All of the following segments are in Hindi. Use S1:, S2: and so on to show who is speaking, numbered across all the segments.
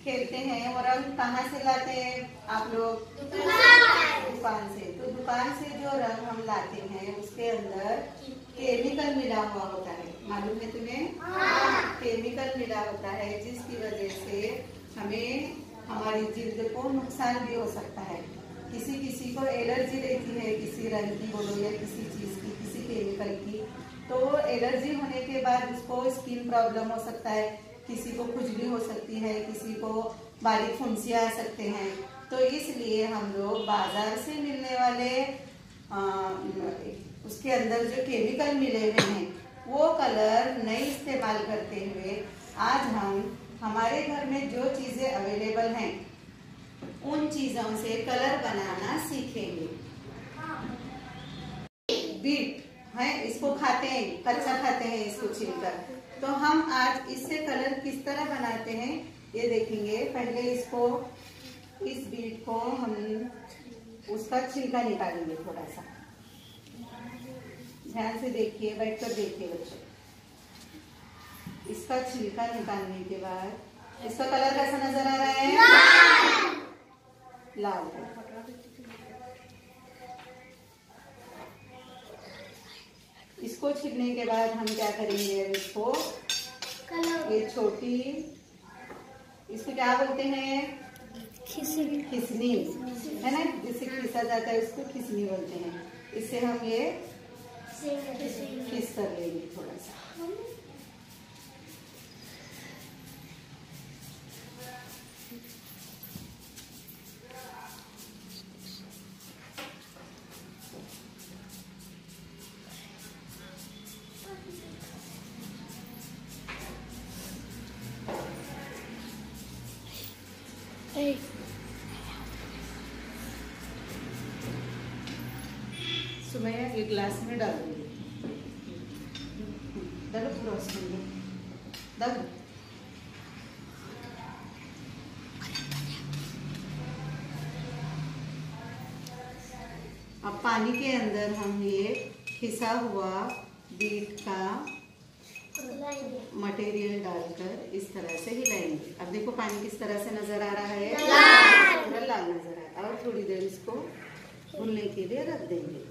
S1: खेलते हैं वो रंग कहाँ से लाते हैं आप लोग? दुकान से। तो दुकान से जो रंग हम लाते हैं उसके अंदर केमिकल मिला हुआ होता है, मालूम है तुम्हें? केमिकल मिला होता है जिसकी वजह से हमें हमारी जिल्द को नुकसान भी हो सकता है। किसी किसी को एलर्जी रहती है किसी रंग की बोलो या किसी चीज की, किसी केमिकल की, तो एलर्जी होने के बाद उसको स्किन प्रॉब्लम हो सकता है, किसी को खुजली हो सकती है, किसी को बारीक फुंसियाँ आ सकते हैं। तो इसलिए हम लोग बाजार से मिलने वाले उसके अंदर जो केमिकल मिले हुए हैं वो कलर नहीं इस्तेमाल करते हुए आज हम हमारे घर में जो चीजें अवेलेबल हैं उन चीजों से कलर बनाना सीखेंगे। बीट है, इसको खाते हैं, कच्चा खाते हैं इसको छिलकर। तो हम आज इससे कलर किस तरह बनाते हैं ये देखेंगे। पहले इसको, इस बीट को हम उसका छिलका निकालेंगे थोड़ा सा। ध्यान से देखिए, बैठकर देखिए बच्चों। इसका छिलका निकालने के बाद इसका कलर कैसा नजर आ रहा है? लाल। इसको छीलने के बाद हम क्या करेंगे, इसको ये छोटी, इसको क्या बोलते हैं? खिसनी है ना, जिससे खिसा जाता है उसको खिसनी बोलते हैं। इससे हम ये खिस कर लेंगे थोड़ा सा। सुमैया एक गिलास में डाल दूंगी, डालो पूरा उसमें, डालो। अब पानी के अंदर हम ये खिसा हुआ बीट का मटेरियल डालकर इस तरह से हिलाएंगे। अब देखो पानी किस तरह से नजर आ रहा है, पूरा लाल नजर आ रहा है। और थोड़ी देर इसको भूनने के लिए रख देंगे।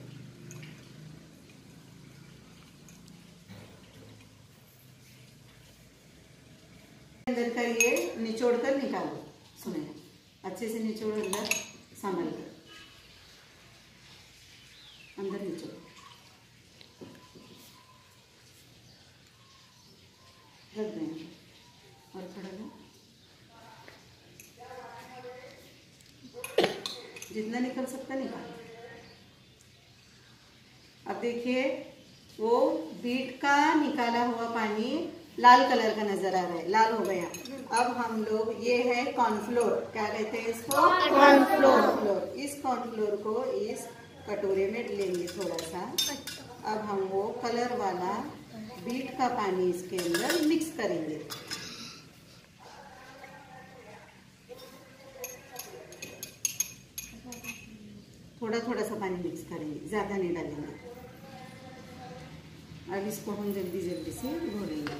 S1: अंदर का ये निचोड़ कर निकालो, सुने अच्छे से निचोड़, अंदर संभल कर अंदर निचोड़, रख देंगे और थोड़ा लो, जितना निकल सकता निकालो। अब देखिए वो बीट का निकाला हुआ पानी लाल कलर का नजर आ रहा है, लाल हो गया। अब हम लोग, ये है कॉर्नफ्लोर, क्या कहते हैं इसको? कॉर्नफ्लोर। इस कॉर्नफ्लोर को इस कटोरे में लेंगे थोड़ा सा। अब हम वो कलर वाला बीट का पानी इसके अंदर मिक्स करेंगे। थोड़ा थोड़ा सा पानी मिक्स करेंगे, ज्यादा नहीं डालेंगे। अब इसको हम जल्दी जल्दी से घोलेंगे।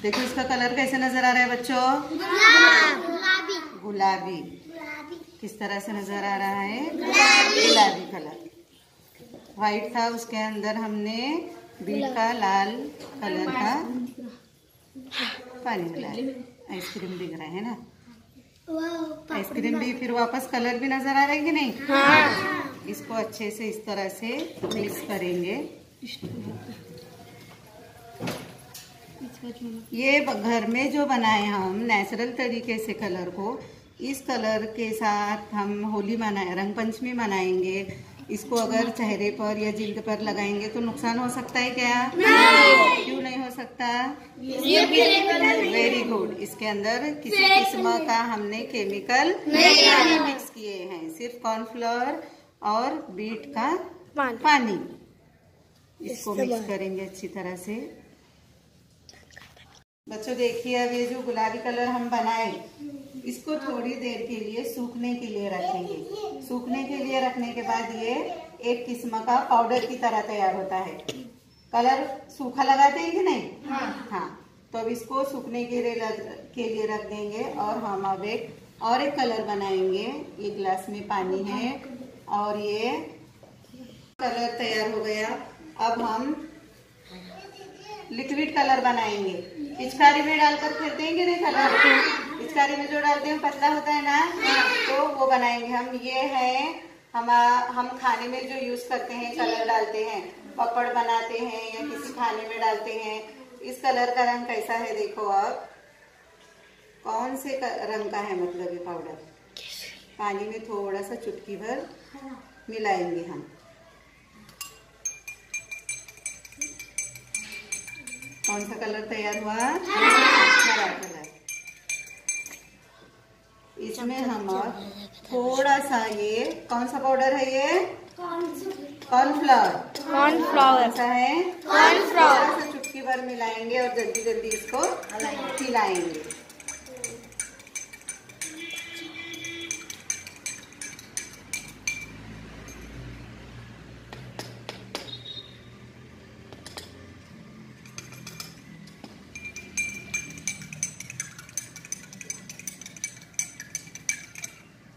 S1: देखो इसका कलर कैसे नजर आ रहा है बच्चों? गुलाबी। गुलाबी किस तरह से नजर आ रहा है? गुलाबी कलर। व्हाइट था, उसके अंदर हमने बीट का लाल कलर का पानी मिलाया। आइसक्रीम दिख रहा है ना, आइसक्रीम भी फिर वापस कलर भी नजर आ रहा है कि नहीं? हाँ। इसको अच्छे से इस तरह से मिक्स करेंगे। ये घर में जो बनाए हम नेचुरल तरीके से कलर को, इस कलर के साथ हम होली मनाए, रंग पंचमी मनाएंगे, इसको अगर चेहरे पर या जिल्द पर लगाएंगे तो नुकसान हो सकता है क्या? नहीं। क्यों नहीं हो सकता? Very good. इसके अंदर किसी किस्म का हमने केमिकल नहीं मिक्स किए हैं, सिर्फ कॉर्नफ्लोर और बीट का पानी। इसको मिक्स करेंगे अच्छी तरह से। बच्चों देखिए, अब ये जो गुलाबी कलर हम बनाए, इसको थोड़ी देर के लिए सूखने के लिए रखेंगे। सूखने के लिए रखने के बाद ये एक किस्म का पाउडर की तरह तैयार होता है। कलर सूखा लगाते हैं कि नहीं? हाँ। तो अब इसको सूखने के लिए रख देंगे और हम अब एक कलर बनाएंगे। ये ग्लास में पानी है और ये कलर तैयार हो गया। अब हम लिक्विड कलर बनाएंगे। पिचकारी में डालकर फिर देंगे नहीं कलर। पिचकारी में जो डालते हैं पतला होता है ना, तो वो बनाएंगे हम। ये है हम खाने में जो यूज करते हैं, कलर डालते हैं, पपड़ बनाते हैं या किसी खाने में डालते हैं। इस कलर का रंग कैसा है देखो आप, कौन से रंग का है, मतलब ये पाउडर। पानी में थोड़ा सा चुटकी भर मिलाएंगे हम। कौन सा कलर तैयार हुआ? हरा कलर। इसमें हम थोड़ा सा, ये कौन सा पाउडर है? ये कॉर्नफ्लावर। कौन सा है? कॉर्नफ्लावर। थोड़ा सा चुटकी भर मिलाएंगे और जल्दी जल्दी इसको हिलाएंगे।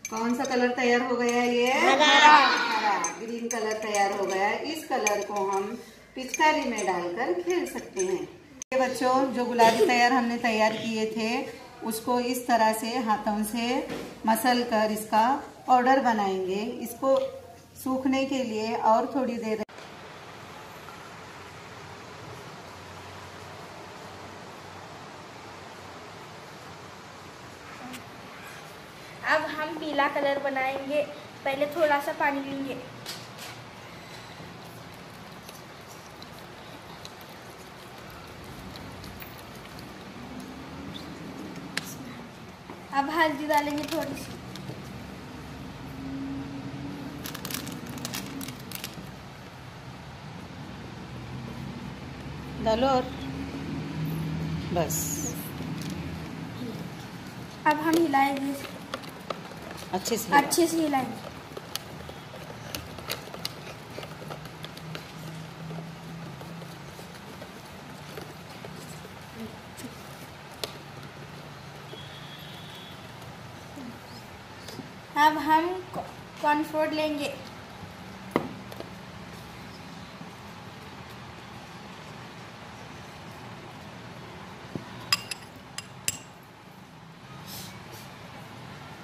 S1: कौन सा कलर तैयार हो गया? ये हरा ग्रीन कलर तैयार हो गया। इस कलर को हम पिचकारी में डालकर खेल सकते हैं। ये बच्चों, जो गुलाबी हमने तैयार किए थे, उसको इस तरह से हाथों से मसल कर इसका पाउडर बनाएंगे। इसको सूखने के लिए और थोड़ी देर।
S2: अब हम पीला कलर बनाएंगे। पहले थोड़ा सा पानी लेंगे। अब हल्दी डालेंगे थोड़ी सी।
S1: डालो और बस।
S2: अब हम हिलाएंगे
S1: अच्छे से
S2: हिलाएंगे। अब हम कॉर्नफ्लोर लेंगे।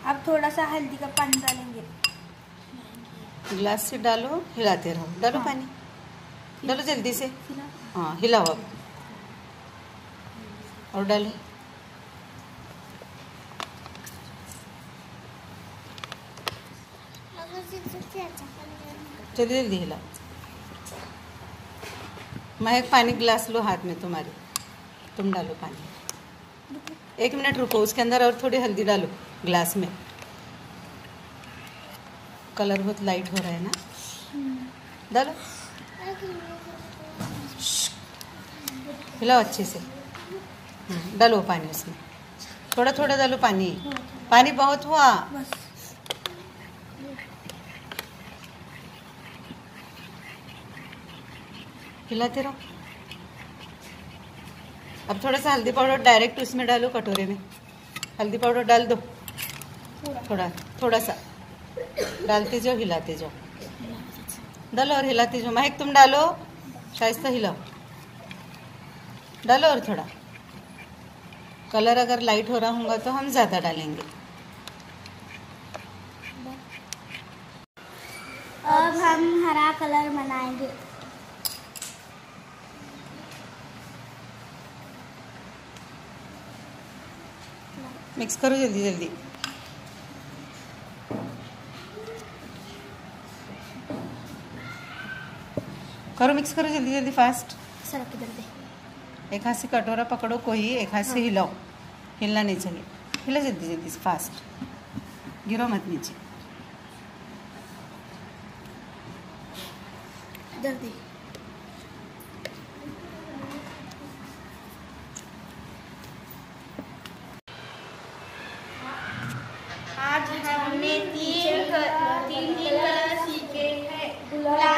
S2: अब थोड़ा सा हल्दी का पानी डालेंगे।
S1: गिलास से डालो, हिलाते रहो। डालो पानी, डालो जल्दी से। हाँ, हिलाओ अब और डालो। जल्दी जल्दी हिलाओ। महक, पानी गिलास लो हाथ में तुम्हारे, तुम डालो पानी। 1 मिनट रुको, उसके अंदर और थोड़ी हल्दी डालो ग्लास में। कलर बहुत लाइट हो रहा है ना, डालो। हिलाओ अच्छे से। डालो पानी उसमें, थोड़ा थोड़ा डालो पानी। पानी बहुत हुआ। हिलाते रहो। अब थोड़ा सा हल्दी पाउडर डायरेक्ट उसमें डालो, कटोरे में हल्दी पाउडर डाल दो। थोड़ा सा डालते जाओ, हिलाते जाओ। डालो और हिलाते जाओ। महक, तुम डालो, शाइस्ता हिलाओ। डालो और थोड़ा। कलर अगर लाइट हो रहा होगा तो हम ज़्यादा डालेंगे।
S2: अब हम हरा कलर बनाएंगे।
S1: मिक्स करो जल्दी जल्दी। करो, मिक्स करो जल्दी जल्दी फास्ट।
S2: सर किधर दे।
S1: एक हाथ से कटोरा पकड़ो कोई, एक हाथ से हिलाओ, हिलना नहीं चाहिए। हिला जल्दी जल्दी से फास्ट, गिरो मत नीचे।
S2: इधर दे। आज हमने तीन कलर सीखे हैं, गुलाबी,